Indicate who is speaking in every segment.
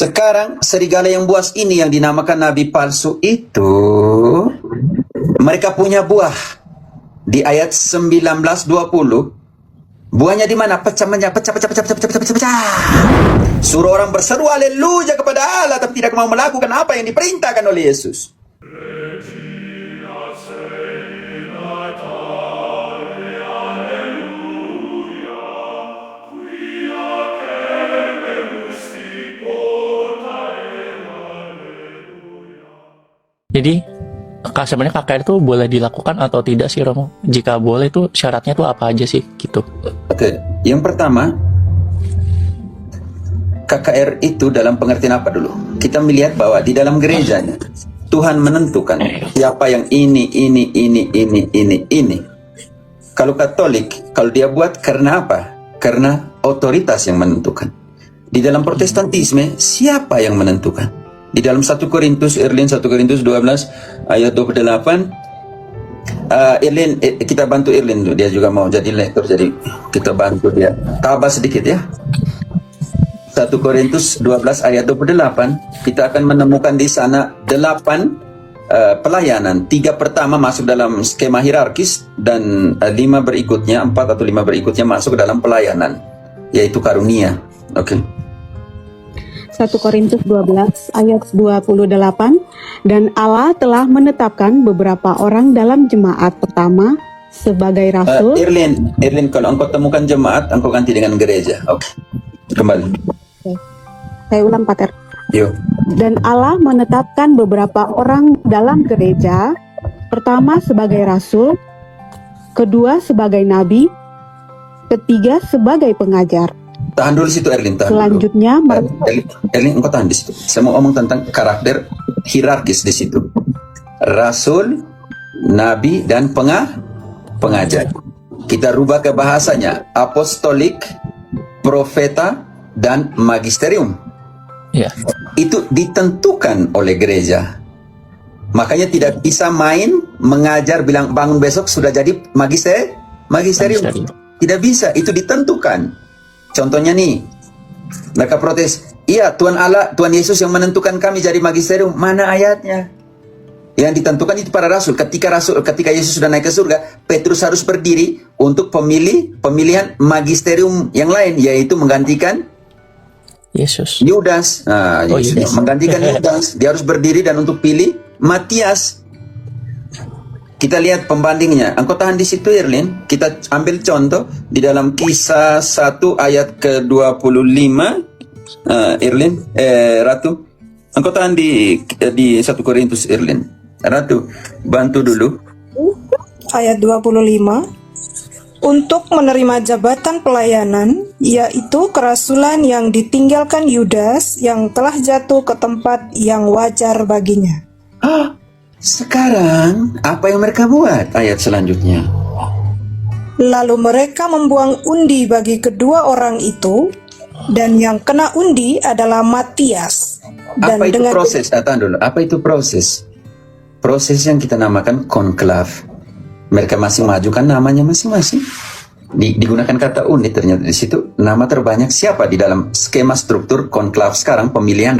Speaker 1: Sekarang serigala yang buas ini yang dinamakan nabi palsu itu, mereka punya buah. Di ayat 19-20, buahnya di mana? Pecah. Suruh orang berseru haleluya kepada Allah, tapi tidak mau melakukan apa yang diperintahkan oleh Yesus.
Speaker 2: Jadi sebenarnya KKR itu boleh dilakukan atau tidak sih, Romo? Jika boleh itu syaratnya tuh apa aja sih gitu?
Speaker 1: Oke, yang pertama, KKR itu dalam pengertian apa dulu? Kita melihat bahwa di dalam gerejanya Tuhan menentukan siapa yang ini. Kalau Katolik, kalau dia buat karena apa? Karena otoritas yang menentukan. Di dalam Protestantisme, siapa yang menentukan? Di dalam 1 Korintus 12 ayat 28, Irlin, kita bantu Irlin dulu. Dia juga mau jadi lektor, jadi kita bantu dia. Tabah sedikit ya. 1 Korintus 12 ayat 28, kita akan menemukan di sana 8 pelayanan. 3 pertama masuk dalam skema hierarkis, dan 5 berikutnya, 4 atau 5 berikutnya masuk dalam pelayanan, yaitu karunia. Oke.
Speaker 3: 1 Korintus 12 ayat 28, dan Allah telah menetapkan beberapa orang dalam jemaat pertama sebagai rasul.
Speaker 1: Irlin, kalau engkau temukan jemaat, engkau ganti dengan gereja. Oke. Kembali.
Speaker 3: Oke. Saya ulang, Pater.
Speaker 1: Yuk.
Speaker 3: Dan Allah menetapkan beberapa orang dalam gereja, pertama sebagai rasul, kedua sebagai nabi, ketiga sebagai pengajar.
Speaker 1: Tahan dulu situ, Erlin.
Speaker 3: Selanjutnya,
Speaker 1: Erlin, engkau tahan di situ. Saya mau ngomong tentang karakter hierarkis di situ. Rasul, nabi, dan pengajar. Kita rubah ke bahasanya apostolik, profeta, dan magisterium.
Speaker 2: Ya.
Speaker 1: Itu ditentukan oleh gereja. Makanya tidak bisa main mengajar bilang bangun besok sudah jadi magisterium. Tidak bisa, itu ditentukan. Contohnya nih, mereka protes, iya Tuhan Allah, Tuhan Yesus yang menentukan kami jadi magisterium. Mana ayatnya? Yang ditentukan itu para rasul. Ketika Yesus sudah naik ke surga, Petrus harus berdiri untuk pemilihan magisterium yang lain, yaitu menggantikan
Speaker 2: Yesus.
Speaker 1: Yudas. Menggantikan Yudas. Dia harus berdiri dan untuk pilih Matias. Kita lihat pembandingnya. Engkau tahan di situ, Irlin. Kita ambil contoh di dalam Kisah 1 ayat ke-25. Irlin, Ratu. Engkau tahan di 1 Korintus, Irlin. Ratu, bantu dulu.
Speaker 4: Ayat 25. Untuk menerima jabatan pelayanan, yaitu kerasulan yang ditinggalkan Yudas yang telah jatuh ke tempat yang wajar baginya.
Speaker 1: Sekarang, apa yang mereka buat? Ayat selanjutnya.
Speaker 4: Lalu mereka membuang undi bagi kedua orang itu, dan yang kena undi adalah Matias. Dan
Speaker 1: apa itu proses? Tahan dulu. Apa itu proses? Proses yang kita namakan konklav. Mereka masing majukan namanya masing-masing. Digunakan kata undi, ternyata di situ nama terbanyak siapa di dalam skema struktur konklav sekarang, pemilihan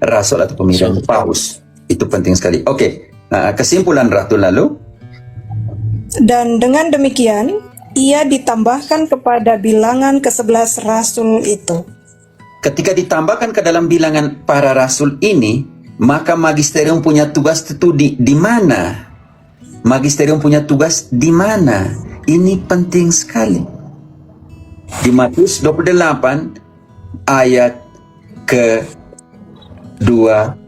Speaker 1: rasul atau pemilihan paus. Itu penting sekali. Oke. Nah, kesimpulan Ratu lalu.
Speaker 4: Dan dengan demikian, ia ditambahkan kepada bilangan ke-11 rasul itu.
Speaker 1: Ketika ditambahkan ke dalam bilangan para rasul ini, maka magisterium punya tugas itu di mana? Magisterium punya tugas di mana? Ini penting sekali. Di Matius 28 ayat ke-20.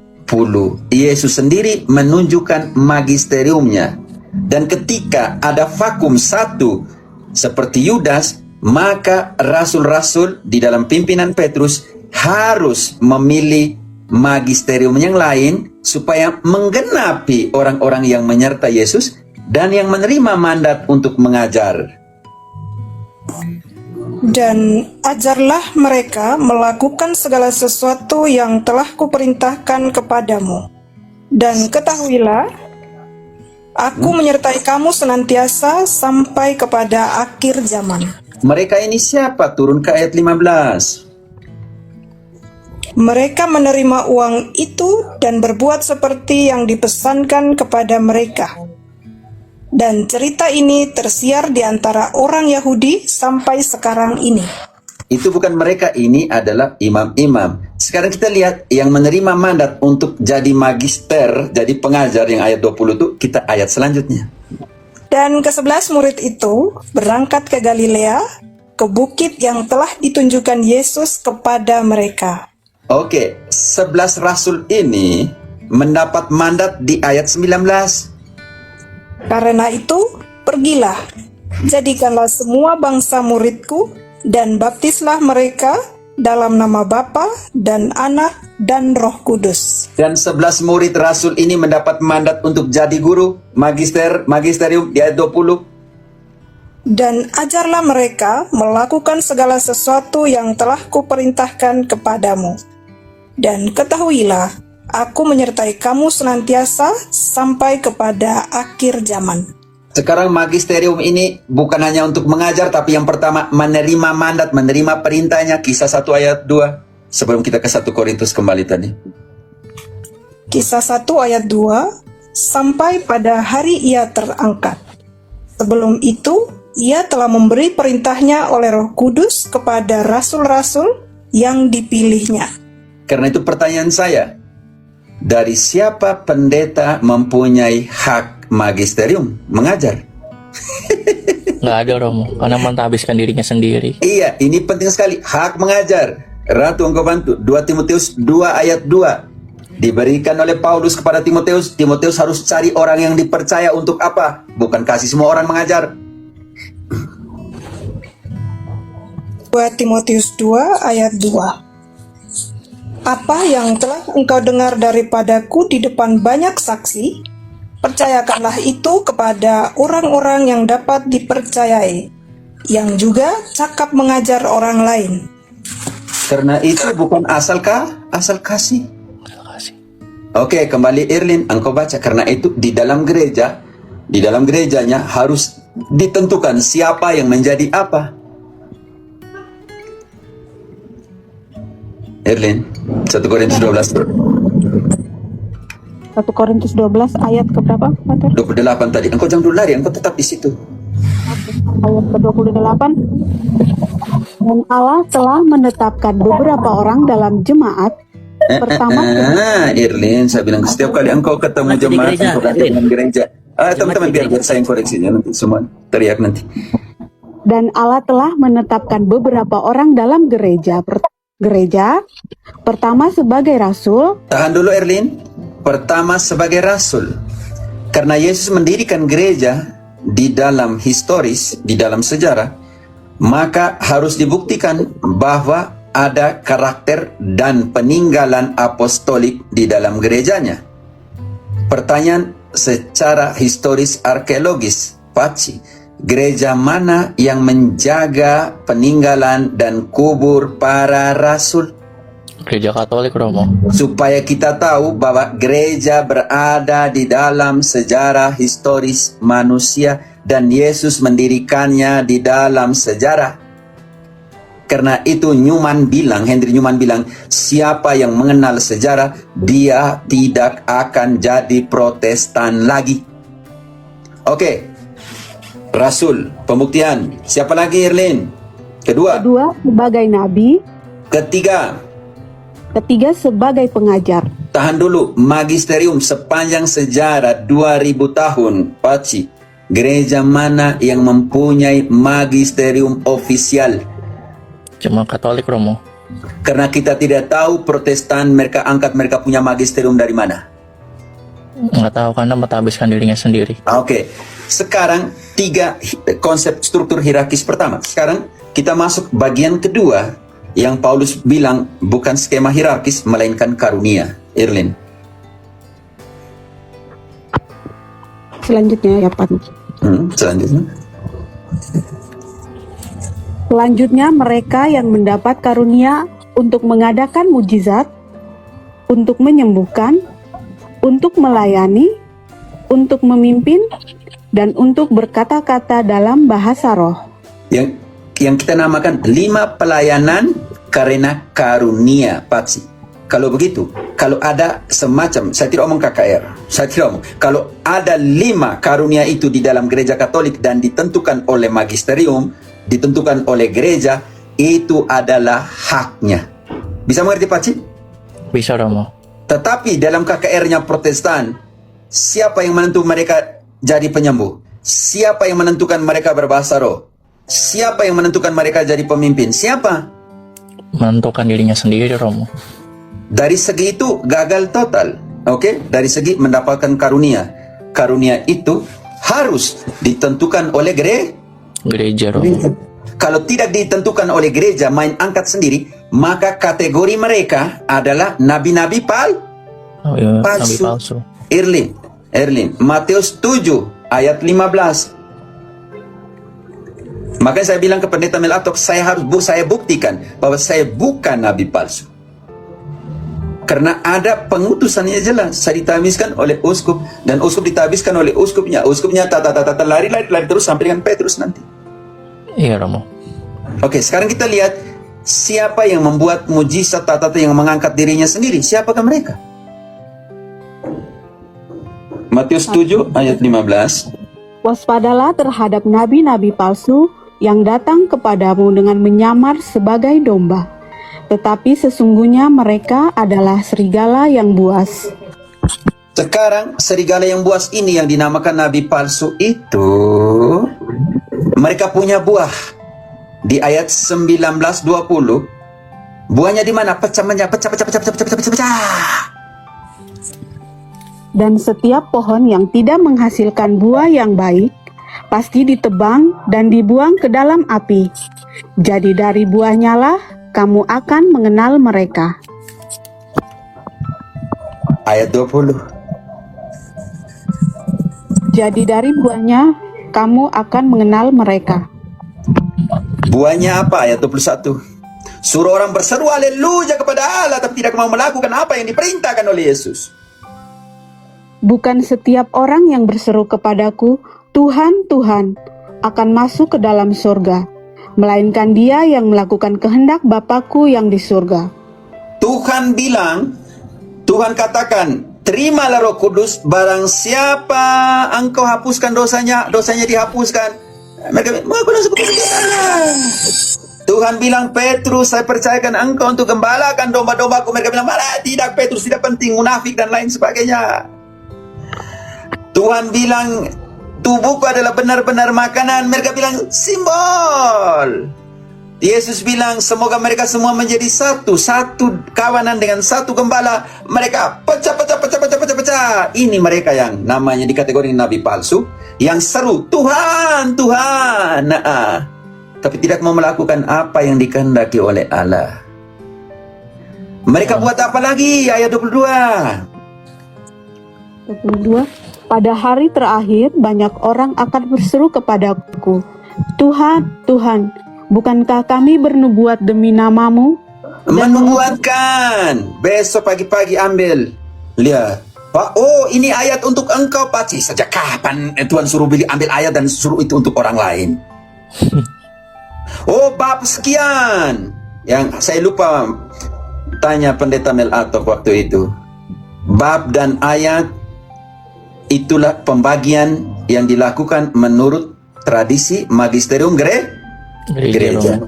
Speaker 1: Yesus sendiri menunjukkan magisteriumnya. Dan ketika ada vakum satu seperti Yudas, maka rasul-rasul di dalam pimpinan Petrus harus memilih magisterium yang lain supaya menggenapi orang-orang yang menyertai Yesus dan yang menerima mandat untuk mengajar.
Speaker 4: Dan ajarlah mereka melakukan segala sesuatu yang telah kuperintahkan kepadamu. Dan ketahuilah, aku menyertai kamu senantiasa sampai kepada akhir zaman.
Speaker 1: Mereka ini siapa? Turun ke ayat 15.
Speaker 4: Mereka menerima uang itu dan berbuat seperti yang dipesankan kepada mereka. Dan cerita ini tersiar di antara orang Yahudi sampai sekarang ini.
Speaker 1: Itu bukan mereka, ini adalah imam-imam. Sekarang kita lihat yang menerima mandat untuk jadi magister, jadi pengajar yang ayat 20 itu, kita ayat selanjutnya.
Speaker 4: Dan ke-11 murid itu berangkat ke Galilea, ke bukit yang telah ditunjukkan Yesus kepada mereka.
Speaker 1: Oke, 11 rasul ini mendapat mandat di ayat 19.
Speaker 4: Karena itu, pergilah, jadikanlah semua bangsa muridku, dan baptislah mereka dalam nama Bapa dan Anak dan Roh Kudus.
Speaker 1: Dan 11 murid rasul ini mendapat mandat untuk jadi guru, magisterium di ayat 20.
Speaker 4: Dan ajarlah mereka melakukan segala sesuatu yang telah kuperintahkan kepadamu. Dan ketahuilah, aku menyertai kamu senantiasa sampai kepada akhir zaman.
Speaker 1: Sekarang magisterium ini bukan hanya untuk mengajar, tapi yang pertama menerima mandat, menerima perintahnya. Kisah 1 ayat 2. Sebelum kita ke 1 Korintus kembali tadi.
Speaker 4: Kisah 1 ayat 2, sampai pada hari ia terangkat. Sebelum itu, ia telah memberi perintahnya oleh Roh Kudus kepada rasul-rasul yang dipilihnya.
Speaker 1: Karena itu pertanyaan saya, dari siapa pendeta mempunyai hak magisterium mengajar?
Speaker 2: Nggak ada Romo, karena mentahbiskan dirinya sendiri.
Speaker 1: Iya, ini penting sekali, hak mengajar. Ratu engkau bantu, 2 Timotius 2 ayat 2. Diberikan oleh Paulus kepada Timotius. Timotius harus cari orang yang dipercaya untuk apa? Bukan kasih semua orang mengajar.
Speaker 4: 2 Timotius 2 ayat 2. Apa yang telah engkau dengar daripadaku di depan banyak saksi, percayakanlah itu kepada orang-orang yang dapat dipercayai, yang juga cakap mengajar orang lain.
Speaker 1: Karena itu bukan asal kasih. Oke, kembali Irlin, engkau baca. Karena itu di dalam gerejanya harus ditentukan siapa yang menjadi apa. Irlin, 1 Korintus 12.
Speaker 3: 1 Korintus 12 ayat keberapa?
Speaker 1: 28 tadi. Engkau jangan dulu lari, engkau tetap di situ.
Speaker 3: Ayat ke-28. Dan Allah telah menetapkan beberapa orang dalam jemaat. Pertama,
Speaker 1: Irlin, saya bilang setiap kali engkau ketemu
Speaker 2: Nanti di
Speaker 1: jemaat,
Speaker 2: gereja,
Speaker 1: engkau ketemu
Speaker 2: Irlin.
Speaker 1: gereja. Teman-teman, biar saya yang koreksinya nanti semua teriak nanti.
Speaker 3: dan Allah telah menetapkan beberapa orang dalam gereja. Pertama sebagai rasul,
Speaker 1: Tahan dulu Erlin. Pertama sebagai rasul. Karena Yesus mendirikan gereja di dalam historis, di dalam sejarah, maka harus dibuktikan bahwa ada karakter dan peninggalan apostolik di dalam gerejanya. Pertanyaan secara historis arkeologis, Paci, gereja mana yang menjaga peninggalan dan kubur para rasul?
Speaker 2: Gereja Katolik Romo.
Speaker 1: Supaya kita tahu bahwa gereja berada di dalam sejarah historis manusia dan Yesus mendirikannya di dalam sejarah. Karena itu Henry Newman bilang, siapa yang mengenal sejarah, dia tidak akan jadi Protestan lagi. Oke, Rasul, pembuktian. Siapa lagi, Irlin? Kedua
Speaker 3: sebagai nabi, ketiga sebagai pengajar.
Speaker 1: tahan dulu, magisterium sepanjang sejarah 2000 tahun, Paci. Gereja mana yang mempunyai magisterium ofisial?
Speaker 2: Cuma Katolik Romo.
Speaker 1: Karena kita tidak tahu Protestan mereka punya magisterium dari mana.
Speaker 2: Nggak tahu karena mentahbiskan dirinya sendiri.
Speaker 1: Oke, sekarang 3 konsep struktur hierarkis pertama. Sekarang kita masuk bagian kedua yang Paulus bilang bukan skema hierarkis melainkan karunia. Irlin.
Speaker 3: Selanjutnya ya Pak. Selanjutnya mereka yang mendapat karunia untuk mengadakan mujizat, untuk menyembuhkan, untuk melayani, untuk memimpin, dan untuk berkata-kata dalam bahasa roh.
Speaker 1: Yang kita namakan 5 pelayanan karena karunia, Paci. kalau begitu, kalau ada semacam, saya tidak omong KKR, saya tidak omong, kalau ada 5 karunia itu di dalam gereja Katolik dan ditentukan oleh magisterium, ditentukan oleh gereja, itu adalah haknya. Bisa mengerti Pak Cip?
Speaker 2: Bisa Romo.
Speaker 1: Tetapi dalam KKR-nya Protestan, siapa yang menentukan mereka jadi penyembuh? Siapa yang menentukan mereka berbahasa roh? Siapa yang menentukan mereka jadi pemimpin? Siapa?
Speaker 2: Menentukan dirinya sendiri Romo.
Speaker 1: Dari segi itu gagal total. Oke? Dari segi mendapatkan karunia. Karunia itu harus ditentukan oleh
Speaker 2: Gereja Romo.
Speaker 1: Kalau tidak ditentukan oleh gereja main angkat sendiri, maka kategori mereka adalah nabi-nabi
Speaker 2: Oh, iya, nabi
Speaker 1: palsu.
Speaker 2: palsu.
Speaker 1: Erlin, Matius 7 ayat 15. Makanya saya bilang ke pendeta Melatok, saya buktikan bahwa saya bukan nabi palsu. Karena ada pengutusannya jelas. Saya ditabiskan oleh uskup, dan uskup ditabiskan oleh uskupnya. Uskupnya lari terus sampai dengan Petrus nanti.
Speaker 2: Iya Romo.
Speaker 1: Oke, sekarang kita lihat siapa yang membuat mujizat yang mengangkat dirinya sendiri. Siapakah mereka? Matius 7 ayat 15.
Speaker 3: Waspadalah terhadap nabi-nabi palsu yang datang kepadamu dengan menyamar sebagai domba, tetapi sesungguhnya mereka adalah serigala yang buas.
Speaker 1: Sekarang serigala yang buas ini yang dinamakan nabi palsu itu, mereka punya buah. Di ayat 19-20, buahnya di mana? Pecah.
Speaker 3: Dan setiap pohon yang tidak menghasilkan buah yang baik, pasti ditebang dan dibuang ke dalam api. Jadi dari buahnya lah kamu akan mengenal mereka.
Speaker 1: Ayat 20.
Speaker 3: Jadi dari buahnya kamu akan mengenal mereka.
Speaker 1: Buahnya apa? Ayat 21. Suruh orang berseru haleluya kepada Allah, tapi tidak mau melakukan apa yang diperintahkan oleh Yesus.
Speaker 3: Bukan setiap orang yang berseru kepadaku, Tuhan, Tuhan, akan masuk ke dalam surga, melainkan dia yang melakukan kehendak Bapakku yang di surga.
Speaker 1: Tuhan bilang, Tuhan katakan, terimalah Roh Kudus, barang siapa engkau hapuskan dosanya dihapuskan. Mereka Tuhan bilang, Petrus, saya percayakan engkau untuk gembalakan domba-dombaku. Mereka bilang, malah tidak Petrus, tidak penting, munafik dan lain sebagainya. Tuhan bilang, tubuhku adalah benar-benar makanan. Mereka bilang, simbol. Yesus bilang, semoga mereka semua menjadi satu kawanan dengan satu gembala. Mereka pecah. Ini mereka yang namanya di kategori nabi palsu, yang seru, Tuhan, Tuhan. Tapi tidak mau melakukan apa yang dikehendaki oleh Allah. Mereka buat apa lagi? Ayat 22.
Speaker 3: 22. Pada hari terakhir banyak orang akan berseru kepadaku, Tuhan, Tuhan, bukankah kami bernubuat demi namamu?
Speaker 1: Menubuatkan. Besok pagi-pagi ambil. Lihat. Pak, oh ini ayat untuk engkau, Pak. Sejak kapan Tuhan suruh ambil ayat dan suruh itu untuk orang lain? Oh, bab sekian. Yang saya lupa tanya pendeta Mel Atok waktu itu. Bab dan ayat itulah pembagian yang dilakukan menurut tradisi magisterium gereja.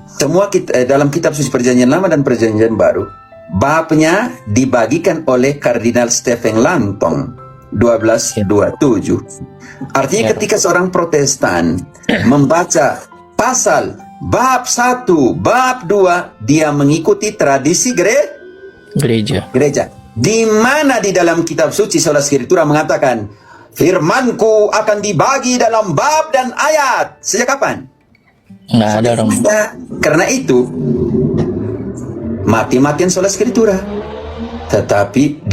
Speaker 1: Semua dalam kitab suci Perjanjian Lama dan Perjanjian Baru, babnya dibagikan oleh Kardinal Stephen Langton 1227. Artinya ketika seorang Protestan membaca pasal bab 1, bab 2, dia mengikuti tradisi gereja. Di mana di dalam kitab suci Sola Scriptura mengatakan firmanku akan dibagi dalam bab dan ayat. Sejak kapan?
Speaker 2: Nggak ada Romo.
Speaker 1: Karena itu mati-matian Sola Scriptura, tetapi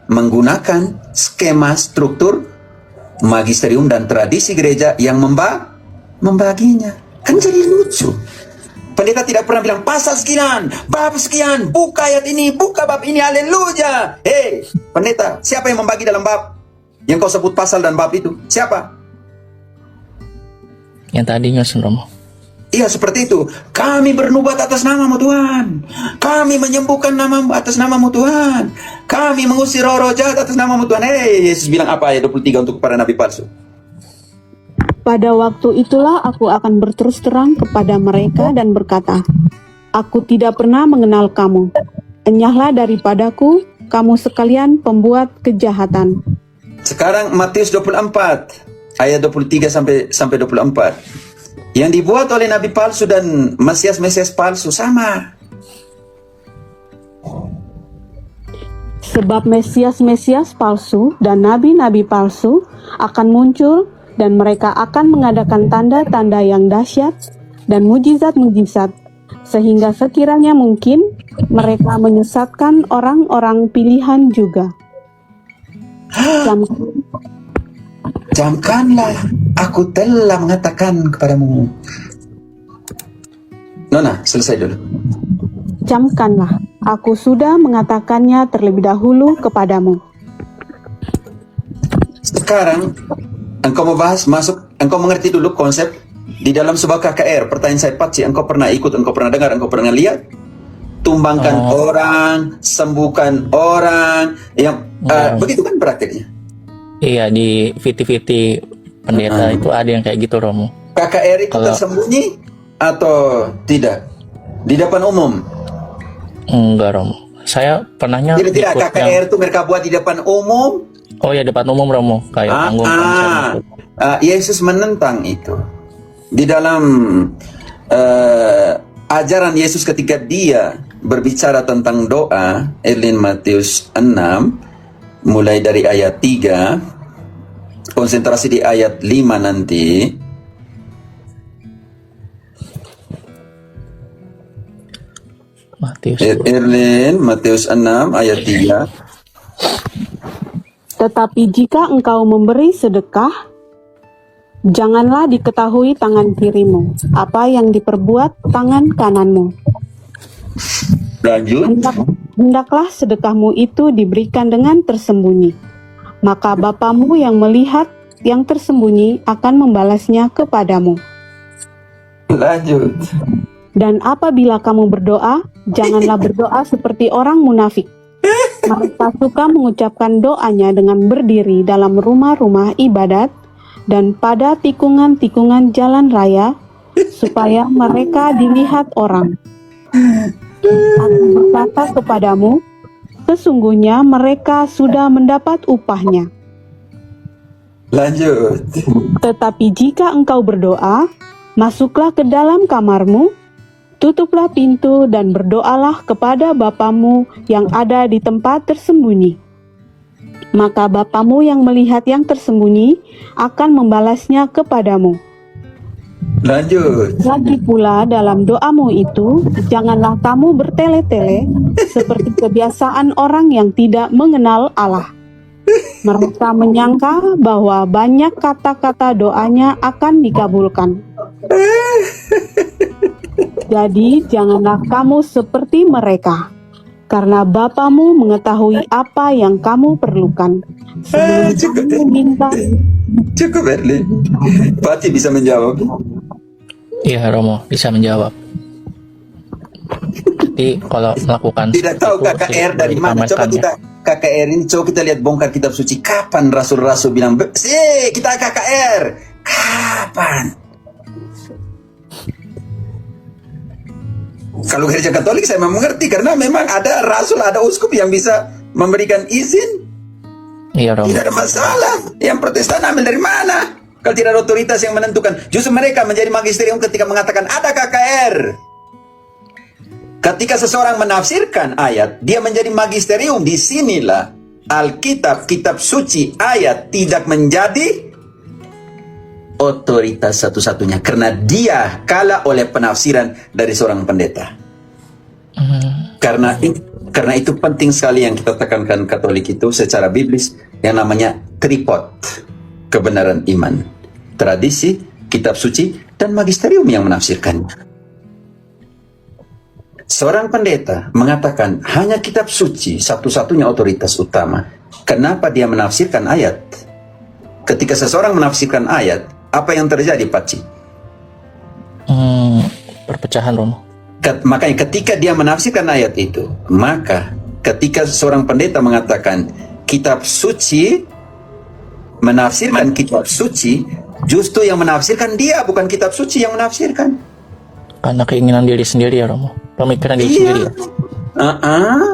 Speaker 1: menggunakan skema struktur magisterium dan tradisi gereja yang membaginya. Kan jadi lucu. Pendeta tidak pernah bilang pasal sekian, bab sekian, buka ayat ini, buka bab ini, haleluya. Hei, pendeta, siapa yang membagi dalam bab yang kau sebut pasal dan bab itu? Siapa?
Speaker 2: Yang tadinya Romo.
Speaker 1: Iya, seperti itu. Kami bernubuat atas nama-Mu Tuhan. Kami menyembuhkan nama-Mu atas nama-Mu Tuhan. Kami mengusir roh-roh jahat atas nama-Mu Tuhan. Yesus bilang apa ayat 23 untuk para nabi palsu?
Speaker 3: Pada waktu itulah aku akan berterus terang kepada mereka dan berkata, Aku tidak pernah mengenal kamu. Enyahlah daripadaku, kamu sekalian pembuat kejahatan.
Speaker 1: Sekarang Matius 24 ayat 23 sampai 24. Yang dibuat oleh nabi palsu dan mesias-mesias palsu sama.
Speaker 3: Sebab mesias-mesias palsu dan nabi-nabi palsu akan muncul dan mereka akan mengadakan tanda-tanda yang dahsyat dan mujizat-mujizat, sehingga sekiranya mungkin mereka menyesatkan orang-orang pilihan juga.
Speaker 1: Camkanlah, aku telah mengatakan kepadamu. Nona, selesai dulu.
Speaker 3: Camkanlah, aku sudah mengatakannya terlebih dahulu kepadamu.
Speaker 1: Sekarang engkau mau bahas engkau mengerti dulu konsep di dalam sebuah KKR. Pertanyaan saya Patsi, engkau pernah ikut, engkau pernah dengar, engkau pernah lihat? Tumbangkan orang, sembuhkan orang, yang begitu kan prakteknya?
Speaker 2: Iya, di VT-VT pendeta itu ada yang kayak gitu, Romo.
Speaker 1: KKR itu tersembunyi atau tidak? Di depan umum?
Speaker 2: Enggak, Romo. Saya pernahnya
Speaker 1: Tidak,
Speaker 2: ikut
Speaker 1: KKR itu mereka buat di depan umum.
Speaker 2: Oh ya, depan umum, Romo. Kayak panggung konser.
Speaker 1: Yesus menentang itu. Di dalam ajaran Yesus ketika dia berbicara tentang doa, Erlin Matius 6, mulai dari ayat 3, konsentrasi di ayat 5 nanti. Matius 6 ayat 3.
Speaker 3: Tetapi jika engkau memberi sedekah, janganlah diketahui tangan kirimu apa yang diperbuat tangan kananmu.
Speaker 1: Lanjut.
Speaker 3: Hendaklah sedekahmu itu diberikan dengan tersembunyi. Maka Bapamu yang melihat yang tersembunyi akan membalasnya kepadamu.
Speaker 1: Lanjut.
Speaker 3: Dan apabila kamu berdoa, janganlah berdoa seperti orang munafik. Mereka suka mengucapkan doanya dengan berdiri dalam rumah-rumah ibadat dan pada tikungan-tikungan jalan raya, supaya mereka dilihat orang. Aku berkata kepadamu, sesungguhnya mereka sudah mendapat upahnya.
Speaker 1: Lanjut.
Speaker 3: Tetapi jika engkau berdoa, masuklah ke dalam kamarmu, tutuplah pintu dan berdoalah kepada Bapamu yang ada di tempat tersembunyi. Maka Bapamu yang melihat yang tersembunyi akan membalasnya kepadamu.
Speaker 1: Lanjut.
Speaker 3: Lagi pula dalam doamu itu, janganlah kamu bertele-tele seperti kebiasaan orang yang tidak mengenal Allah. Mereka menyangka bahwa banyak kata-kata doanya akan dikabulkan. Jadi janganlah kamu seperti mereka, karena Bapamu mengetahui apa yang kamu perlukan. Sebelum kamu minta.
Speaker 1: Cukup, Erlin. Pati bisa menjawab.
Speaker 2: Iya, Romo bisa menjawab. Jadi kalau melakukan
Speaker 1: Tidak tahu
Speaker 2: itu,
Speaker 1: KKR
Speaker 2: sih,
Speaker 1: dari mana. Coba
Speaker 2: dipamerkannya.
Speaker 1: kita KKR ini, coba kita lihat bongkar kitab suci. Kapan rasul-rasul bilang, kita KKR? Kapan? Kalau gereja Katolik saya memang mengerti, karena memang ada rasul, ada uskup yang bisa memberikan izin.
Speaker 2: Iya, Romo.
Speaker 1: Tidak ada masalah. Yang Protestan ambil dari mana? Kalau tidak ada otoritas yang menentukan. Justru mereka menjadi magisterium ketika mengatakan ada KKR. Ketika seseorang menafsirkan ayat, dia menjadi magisterium. Disinilah Alkitab, kitab suci, ayat tidak menjadi otoritas satu-satunya. Karena dia kalah oleh penafsiran dari seorang pendeta. Karena itu penting sekali yang kita tekankan Katolik itu secara biblis, yang namanya tripod. Kebenaran iman, tradisi, kitab suci, dan magisterium yang menafsirkannya. Seorang pendeta mengatakan hanya kitab suci satu-satunya otoritas utama. Kenapa dia menafsirkan ayat? Ketika seseorang menafsirkan ayat, apa yang terjadi, Paci?
Speaker 2: perpecahan, Romo.
Speaker 1: Makanya ketika dia menafsirkan ayat itu, maka ketika seorang pendeta mengatakan kitab suci, menafsirkan kitab suci, justru yang menafsirkan dia, bukan kitab suci yang menafsirkan.
Speaker 2: Karena keinginan diri sendiri ya, Romo. Pemikiran diri sendiri ya.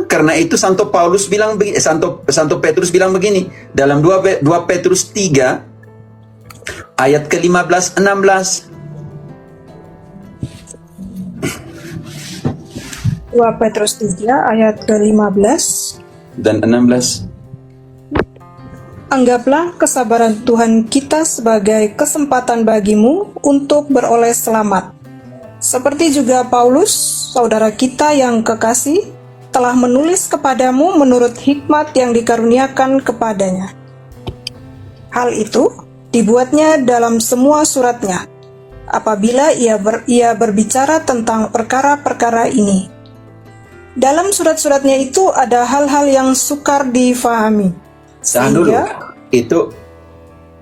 Speaker 1: Karena itu Santo Paulus bilang begini, Santo Petrus bilang begini dalam 2 Petrus 3 ayat ke-15 16.
Speaker 4: 2 Petrus 3 ayat ke-15
Speaker 1: dan 16.
Speaker 4: Anggaplah kesabaran Tuhan kita sebagai kesempatan bagimu untuk beroleh selamat. Seperti juga Paulus, saudara kita yang kekasih, telah menulis kepadamu menurut hikmat yang dikaruniakan kepadanya. Hal itu dibuatnya dalam semua suratnya, apabila ia berbicara tentang perkara-perkara ini. Dalam surat-suratnya itu ada hal-hal yang sukar difahami.
Speaker 1: Tahan dulu. Itu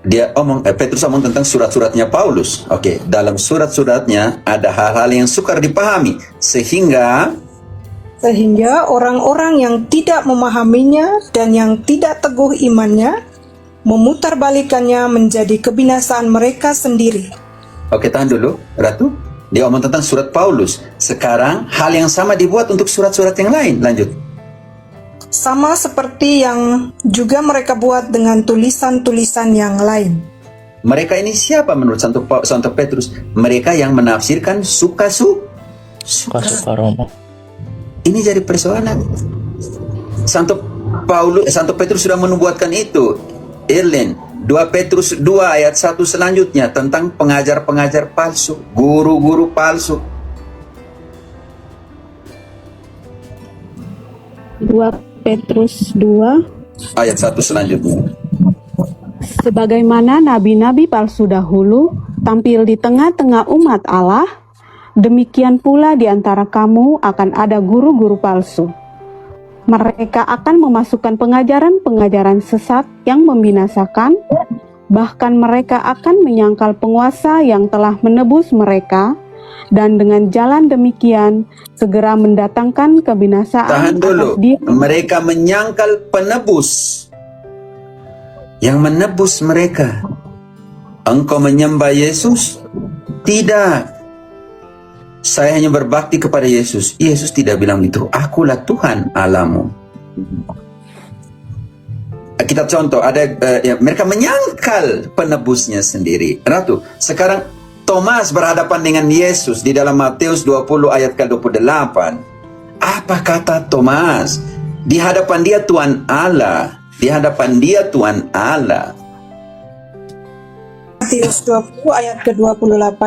Speaker 1: dia Petrus omong tentang surat-suratnya Paulus. Oke, dalam surat-suratnya ada hal-hal yang sukar dipahami sehingga
Speaker 4: orang-orang yang tidak memahaminya dan yang tidak teguh imannya memutarbalikannya menjadi kebinasaan mereka sendiri.
Speaker 1: Oke, tahan dulu, Ratu. Dia omong tentang surat Paulus. Sekarang hal yang sama dibuat untuk surat-surat yang lain. Lanjut.
Speaker 4: Sama seperti yang juga mereka buat dengan tulisan-tulisan yang lain.
Speaker 1: Mereka ini siapa menurut Santo Petrus? Mereka yang menafsirkan suka-suka.
Speaker 2: Romo.
Speaker 1: Ini jadi persoalan. Santo Petrus sudah menubuatkan itu. Irlen, 2 Petrus 2 ayat 1 selanjutnya tentang pengajar-pengajar palsu, guru-guru palsu.
Speaker 3: 2 Petrus 2
Speaker 1: ayat 1 selanjutnya.
Speaker 3: Sebagaimana nabi-nabi palsu dahulu tampil di tengah-tengah umat Allah, demikian pula di antara kamu akan ada guru-guru palsu. Mereka akan memasukkan pengajaran-pengajaran sesat yang membinasakan, bahkan mereka akan menyangkal penguasa yang telah menebus mereka, dan dengan jalan demikian segera mendatangkan kebinasaan.
Speaker 1: Tahan dulu. Mereka menyangkal penebus yang menebus mereka. Engkau menyembah Yesus? Tidak. Saya hanya berbakti kepada Yesus. Yesus tidak bilang itu. Akulah Tuhan Allahmu. Kita contoh, ada mereka menyangkal penebusnya sendiri. Ratu, sekarang Thomas berhadapan dengan Yesus di dalam Matius 20 ayat ke-28. Apa kata Thomas? Di hadapan dia Tuhan Allah. Di hadapan dia Tuhan Allah.
Speaker 4: Matius 20 ayat ke-28.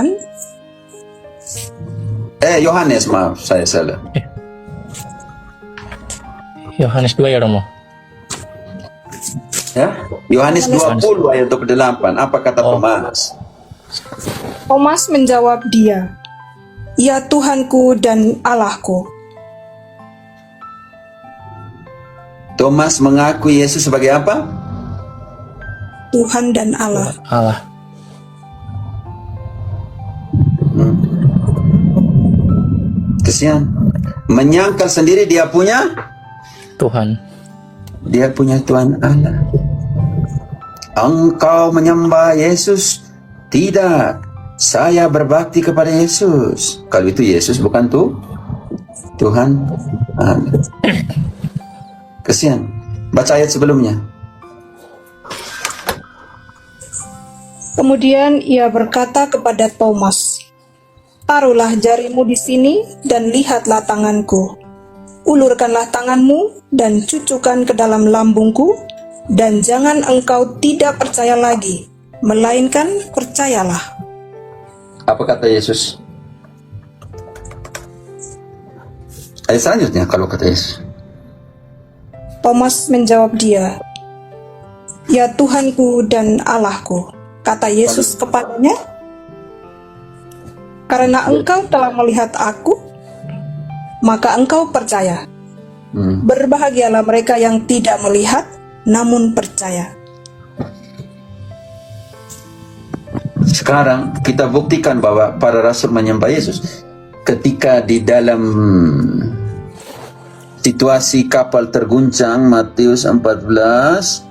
Speaker 1: Yohanes, maaf, saya salah.
Speaker 2: Yohanes 2 ya, Romo.
Speaker 1: Ya, Yohanes 20 ayat ke-8. Apa kata Thomas?
Speaker 4: Thomas menjawab dia, "Ya Tuhanku dan Allahku."
Speaker 1: Thomas mengaku Yesus sebagai apa?
Speaker 4: Tuhan dan Allah.
Speaker 2: Allah.
Speaker 1: Kesian. Menyangkal sendiri dia punya
Speaker 2: Tuhan.
Speaker 1: Dia punya Tuhan Allah. Engkau menyembah Yesus? Tidak. Saya berbakti kepada Yesus. Kalau itu Yesus bukan Tuhan Allah. Kesian. Baca ayat sebelumnya.
Speaker 4: Kemudian ia berkata kepada Thomas, "Taruhlah jarimu di sini dan lihatlah tanganku. Ulurkanlah tanganmu dan cucukkan ke dalam lambungku, dan jangan engkau tidak percaya lagi, melainkan percayalah."
Speaker 1: Apa kata Yesus? Ayat selanjutnya kalau kata Yesus.
Speaker 4: Thomas menjawab dia, "Ya Tuhanku dan Allahku." Kata Yesus kepadanya, "Karena engkau telah melihat aku, maka engkau percaya. Berbahagialah mereka yang tidak melihat, namun percaya."
Speaker 1: Sekarang kita buktikan bahwa para rasul menyembah Yesus. Ketika di dalam situasi kapal terguncang, Matius 14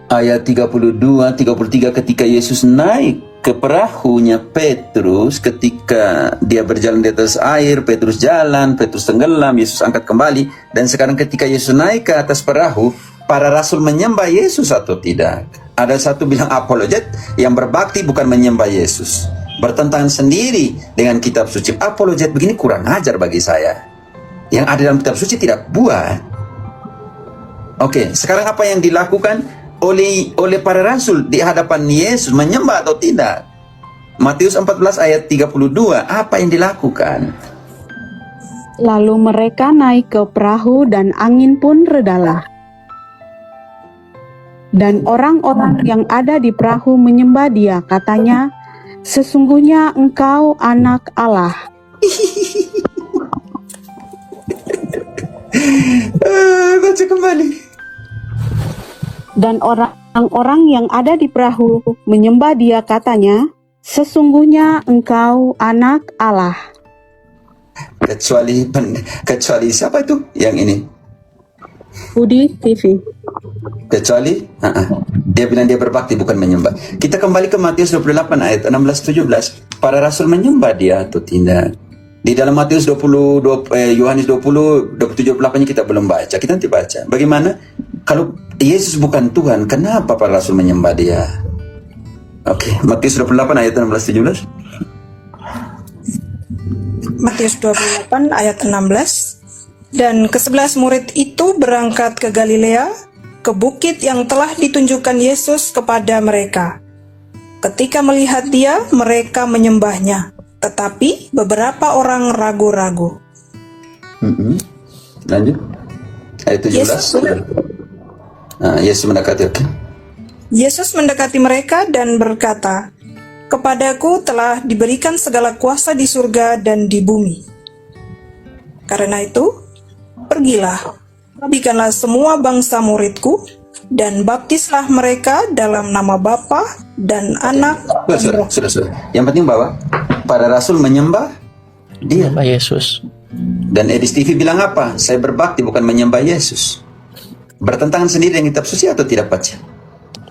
Speaker 1: ayat 32-33, ketika Yesus naik ke perahunya Petrus, ketika dia berjalan di atas air, Petrus jalan, Petrus tenggelam, Yesus angkat kembali. Dan sekarang ketika Yesus naik ke atas perahu, para rasul menyembah Yesus atau tidak? Ada satu bilang apologet yang berbakti bukan menyembah Yesus, bertentangan sendiri dengan kitab suci. Apologet begini kurang ajar bagi saya. Yang ada dalam kitab suci tidak buat. Oke, sekarang apa yang dilakukan oleh para rasul di hadapan Yesus, menyembah atau tidak? Matius 14 ayat 32, apa yang dilakukan?
Speaker 3: Lalu mereka naik ke perahu dan angin pun redalah. Dan orang-orang yang ada di perahu menyembah dia, katanya, "Sesungguhnya engkau anak Allah."
Speaker 1: Baca kembali.
Speaker 3: Dan orang-orang yang ada di perahu menyembah dia, katanya, "Sesungguhnya engkau anak Allah."
Speaker 1: Kecuali siapa itu yang ini?
Speaker 3: Budi TV.
Speaker 1: Kecuali dia bilang dia berbakti bukan menyembah. Kita kembali ke Matius 28 ayat 16-17. Para rasul menyembah dia atau tidak? Di dalam Matius 20, Yohanes 20, 27-28 kita belum baca. Kita nanti baca. Bagaimana? Kalau Yesus bukan Tuhan, kenapa para rasul menyembah dia? Oke, Matius 28 ayat 16-17.
Speaker 4: Matius 28 ayat 16. Dan ke-11 murid itu berangkat ke Galilea, ke bukit yang telah ditunjukkan Yesus kepada mereka. Ketika melihat dia, mereka menyembahnya, tetapi beberapa orang ragu-ragu.
Speaker 1: Lanjut. Ayat 17. Yesus mendekati.
Speaker 4: Yesus mendekati mereka dan berkata, "Kepadaku telah diberikan segala kuasa di surga dan di bumi. Karena itu, pergilah, jadikanlah semua bangsa muridku, dan baptislah mereka dalam nama Bapa dan Anak dan Roh."
Speaker 1: Sudah. Yang penting bahwa para rasul menyembah dia.
Speaker 2: Menyembah Yesus.
Speaker 1: Dan Edis TV bilang apa? Saya berbakti bukan menyembah Yesus. Bertentangan sendiri dengan kitab suci atau tidak, baca?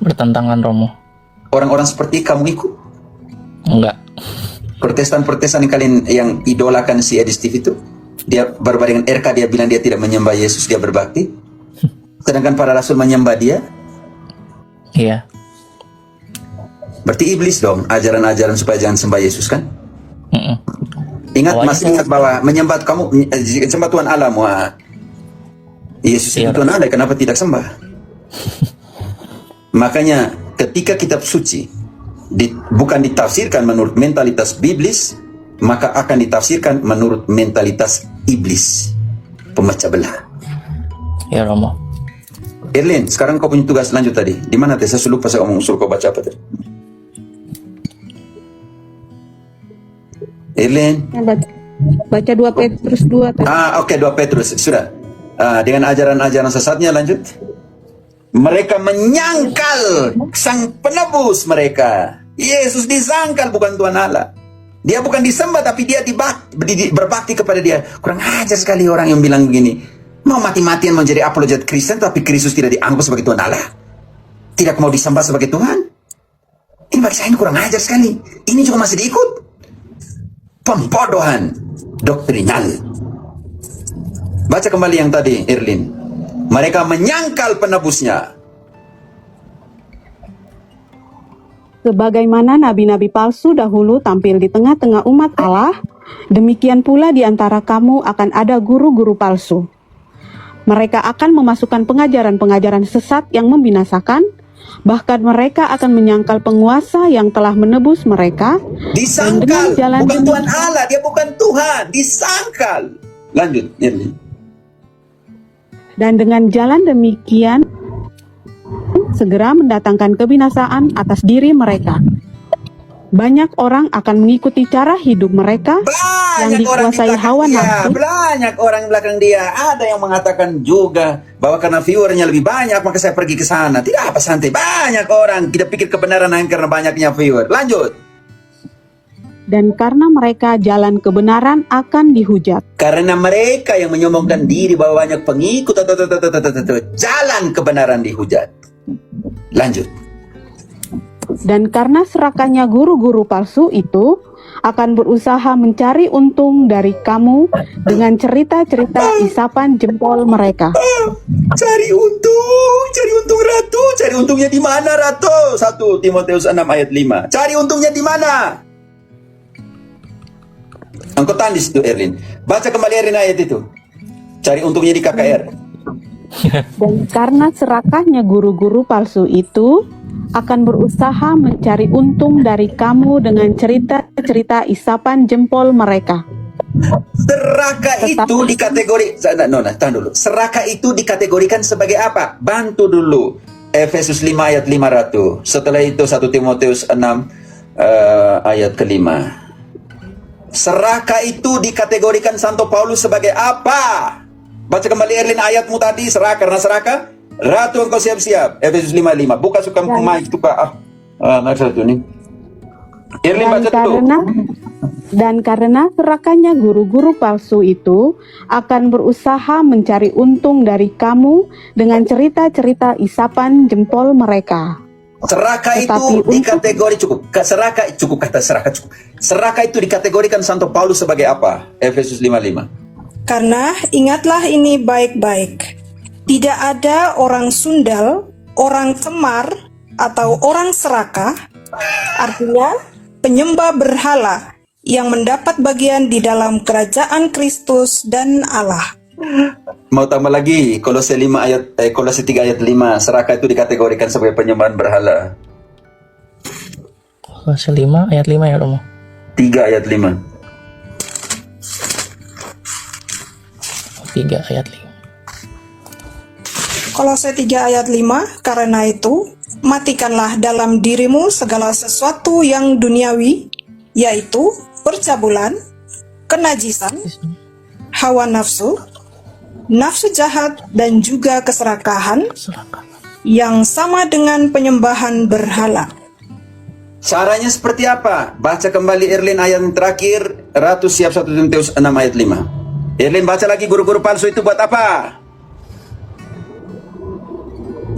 Speaker 2: Bertentangan, Romo.
Speaker 1: Orang-orang seperti kamu ikut?
Speaker 2: Enggak.
Speaker 1: Protestan-protestan yang kalian yang idolakan si Edis TV itu, dia berbanding dengan RK, dia bilang dia tidak menyembah Yesus, dia berbakti. Sedangkan para rasul menyembah dia.
Speaker 2: Iya.
Speaker 1: Berarti iblis dong, ajaran-ajaran supaya jangan sembah Yesus kan? Ingat,
Speaker 2: Awalnya
Speaker 1: masih ingat bahwa menyembah kamu, sembah Tuhan Allah. Yesus itu
Speaker 2: Iya.
Speaker 1: Tuhan Allah, kenapa tidak sembah? Makanya ketika kitab suci bukan ditafsirkan menurut mentalitas biblis, maka akan ditafsirkan menurut mentalitas iblis, pemecah belah.
Speaker 2: Ya, Romo.
Speaker 1: Erlin, sekarang kau punya tugas lanjut tadi. Di mana teh? Saya lupa saya ngomong, suruh kau baca apa tadi? Erlin.
Speaker 3: Baca 2 Petrus 2.
Speaker 1: Oke, 2 Petrus. Sudah. Dengan ajaran-ajaran sesatnya lanjut. Mereka menyangkal sang penebus mereka. Yesus disangkal bukan Tuhan Allah. Dia bukan disembah, tapi dia berbakti kepada dia. Kurang ajar sekali orang yang bilang begini. Mau mati-matian menjadi apologet Kristen, tapi Kristus tidak dianggap sebagai Tuhan Allah. Tidak mau disembah sebagai Tuhan. Ini bagi saya ini kurang ajar sekali. Ini juga masih diikut. Pembodohan doktrinal. Baca kembali yang tadi, Erlin. Mereka menyangkal penebusnya.
Speaker 3: Sebagaimana nabi-nabi palsu dahulu tampil di tengah-tengah umat Allah, demikian pula di antara kamu akan ada guru-guru palsu. Mereka akan memasukkan pengajaran-pengajaran sesat yang membinasakan, bahkan mereka akan menyangkal penguasa yang telah menebus mereka.
Speaker 1: Disangkal,
Speaker 3: jalan
Speaker 1: bukan Tuhan Allah, dia bukan Tuhan, disangkal. Lanjut, Erlin.
Speaker 3: Dan dengan jalan demikian, segera mendatangkan kebinasaan atas diri mereka. Banyak orang akan mengikuti cara hidup mereka
Speaker 1: Banyak orang di
Speaker 3: dikuasai
Speaker 1: belakang
Speaker 3: hawa
Speaker 1: dia.
Speaker 3: nafsu.
Speaker 1: Banyak orang di belakang dia. Ada yang mengatakan juga bahwa karena viewernya lebih banyak maka saya pergi ke sana. Tidak apa, santai. Banyak orang kita pikir kebenaran hanya karena banyaknya viewer. Lanjut.
Speaker 3: Dan karena mereka jalan kebenaran akan dihujat.
Speaker 1: Karena mereka yang menyombongkan diri bahwa banyak pengikut, jalan kebenaran dihujat. Lanjut.
Speaker 3: Dan karena serakahnya guru-guru palsu itu akan berusaha mencari untung dari kamu dengan cerita-cerita isapan jempol mereka.
Speaker 1: Cari untung Ratu. Cari untungnya di mana, Ratu? 1 Timotius 6 ayat 5. Cari untungnya di mana? Engkau tandis itu, Erlin. Baca kembali Erlin ayat itu. Cari untungnya di KKR.
Speaker 3: Dan karena serakahnya guru-guru palsu itu akan berusaha mencari untung dari kamu dengan cerita-cerita isapan jempol mereka.
Speaker 1: Serakah itu dikategori, tahan dulu. Serakah itu dikategorikan sebagai apa? Bantu dulu. Efesus 5 ayat 5 Ratu. Setelah itu 1 Timotius 6 ayat ke-5. Serakah itu dikategorikan Santo Paulus sebagai apa? Baca kembali Erlin ayatmu tadi, serakah. Karena serakah, Ratu engkau siap-siap. Efesus 5:5. Buka suka mic itu Kak. Satu nih. Erlin baca dulu.
Speaker 3: Dan karena serakahnya guru-guru palsu itu akan berusaha mencari untung dari kamu dengan cerita-cerita isapan jempol mereka.
Speaker 1: Serakah itu dikategori Serakah itu dikategorikan Santo Paulus sebagai apa? Efesus 5:5.
Speaker 4: Karena ingatlah ini baik-baik. Tidak ada orang sundal, orang cemar, atau orang serakah, artinya penyembah berhala, yang mendapat bagian di dalam kerajaan Kristus dan Allah.
Speaker 1: Mau tambah lagi, Kolose 3 ayat 5, serakah itu dikategorikan sebagai penyembahan berhala.
Speaker 2: Kolose 5 ayat 5 ya Romo.
Speaker 1: 3 ayat 5.
Speaker 2: 3 ayat 5.
Speaker 4: Kolose 3 ayat 5, karena itu, matikanlah dalam dirimu segala sesuatu yang duniawi, yaitu percabulan, kenajisan, hawa nafsu, nafsu jahat, dan juga keserakahan, yang sama dengan penyembahan berhala.
Speaker 1: Caranya seperti apa? Baca kembali Erlin ayat yang terakhir, Ratu siap 1 Timotius 6 ayat 5. Erlin baca lagi, guru-guru palsu itu buat apa?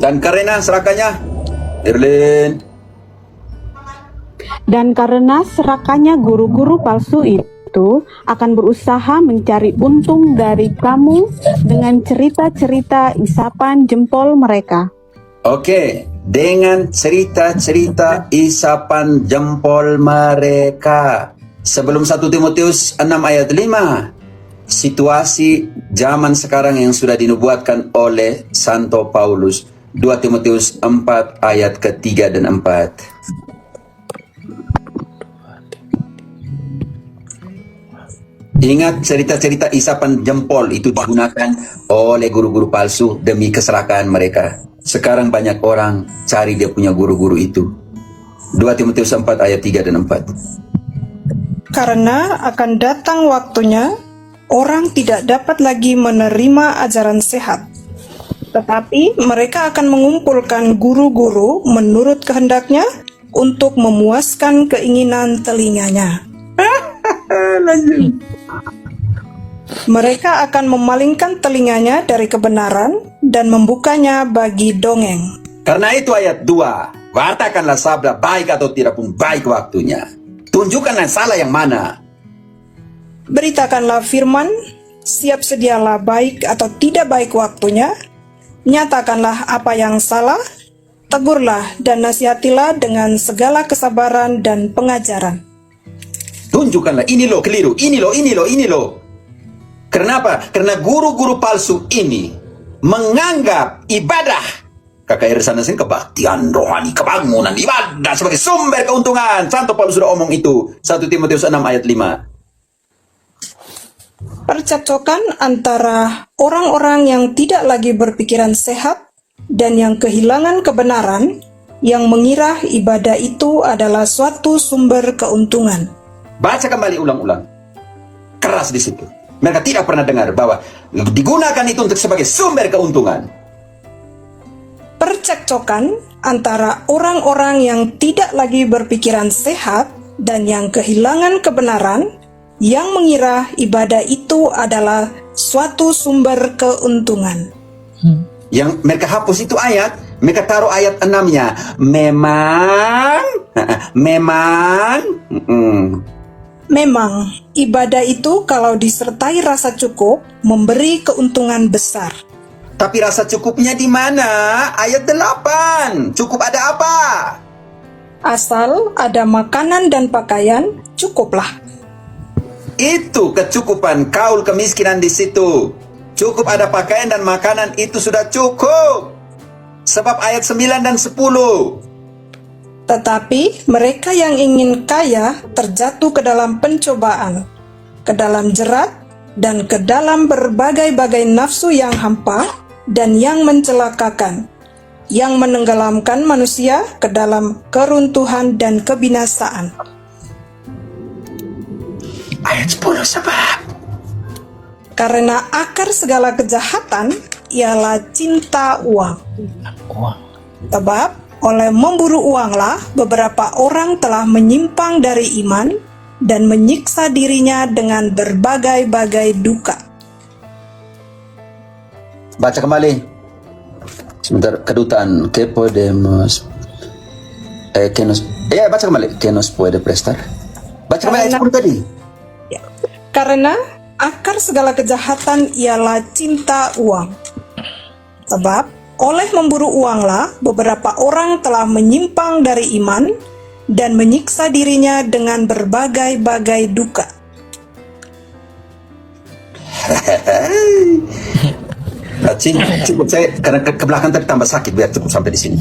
Speaker 1: Dan karena serakahnya, Erlin.
Speaker 3: Dan karena serakahnya guru-guru palsu itu akan berusaha mencari untung dari kamu dengan cerita-cerita isapan jempol mereka.
Speaker 1: Oke, dengan cerita-cerita isapan jempol mereka. Sebelum 1 Timotius 6 ayat 5, situasi zaman sekarang yang sudah dinubuatkan oleh Santo Paulus. 2 Timotius 4 ayat ke-3 dan 4. Ingat, cerita-cerita isapan jempol itu digunakan oleh guru-guru palsu demi keserakahan mereka. Sekarang banyak orang cari dia punya guru-guru itu. 2 Timotius 4 ayat 3 dan 4.
Speaker 4: Karena akan datang waktunya, orang tidak dapat lagi menerima ajaran sehat. Tetapi mereka akan mengumpulkan guru-guru menurut kehendaknya untuk memuaskan keinginan telinganya. Mereka akan memalingkan telinganya dari kebenaran dan membukanya bagi dongeng.
Speaker 1: Karena itu ayat 2, katakanlah sabda baik atau tidak pun baik waktunya. Tunjukkanlah salah yang mana.
Speaker 4: Beritakanlah firman, siap sedialah baik atau tidak baik waktunya. Nyatakanlah apa yang salah, tegurlah dan nasihatilah dengan segala kesabaran dan pengajaran.
Speaker 1: Tunjukkanlah, ini loh keliru, ini loh. Kenapa? Karena guru-guru palsu ini menganggap ibadah KKR sana sini kebaktian rohani, kebangunan, ibadah sebagai sumber keuntungan. Santo Paulus sudah omong itu. 1 Timotius 6 ayat 5.
Speaker 4: Percekcokan antara orang-orang yang tidak lagi berpikiran sehat dan yang kehilangan kebenaran, yang mengira ibadah itu adalah suatu sumber keuntungan.
Speaker 1: Baca kembali ulang-ulang. keras di situ. Mereka tidak pernah dengar bahwa digunakan itu untuk sebagai sumber keuntungan.
Speaker 4: Percekcokan antara orang-orang yang tidak lagi berpikiran sehat dan yang kehilangan kebenaran, yang mengira ibadah itu adalah suatu sumber keuntungan.
Speaker 1: Yang mereka hapus itu ayat, mereka taruh ayat 6-nya.
Speaker 4: Memang, ibadah itu kalau disertai rasa cukup, memberi keuntungan besar.
Speaker 1: Tapi rasa cukupnya di mana? Ayat 8. Cukup ada apa?
Speaker 4: Asal ada makanan dan pakaian, cukuplah.
Speaker 1: Itu kecukupan kaul kemiskinan di situ. Cukup ada pakaian dan makanan, itu sudah cukup. Sebab ayat 9 dan 10.
Speaker 4: Tetapi mereka yang ingin kaya terjatuh ke dalam pencobaan, ke dalam jerat, dan ke dalam berbagai-bagai nafsu yang hampa dan yang mencelakakan, yang menenggelamkan manusia ke dalam keruntuhan dan kebinasaan.
Speaker 1: Ayat 10 sebab.
Speaker 4: Karena akar segala kejahatan ialah cinta uang.
Speaker 2: Wah.
Speaker 4: Sebab oleh memburu uanglah beberapa orang telah menyimpang dari iman dan menyiksa dirinya dengan berbagai-bagai duka.
Speaker 1: Baca kembali. Sebentar, kedutaan que podemos que nos baca kembali. Que nos puede prestar. Baca kembali ayat 10 tadi.
Speaker 4: Karena akar segala kejahatan ialah cinta uang. Sebab oleh memburu uanglah beberapa orang telah menyimpang dari iman dan menyiksa dirinya dengan berbagai-bagai duka.
Speaker 1: Cukup saya karena ke belakang tadi tambah sakit, biar cukup sampai di sini.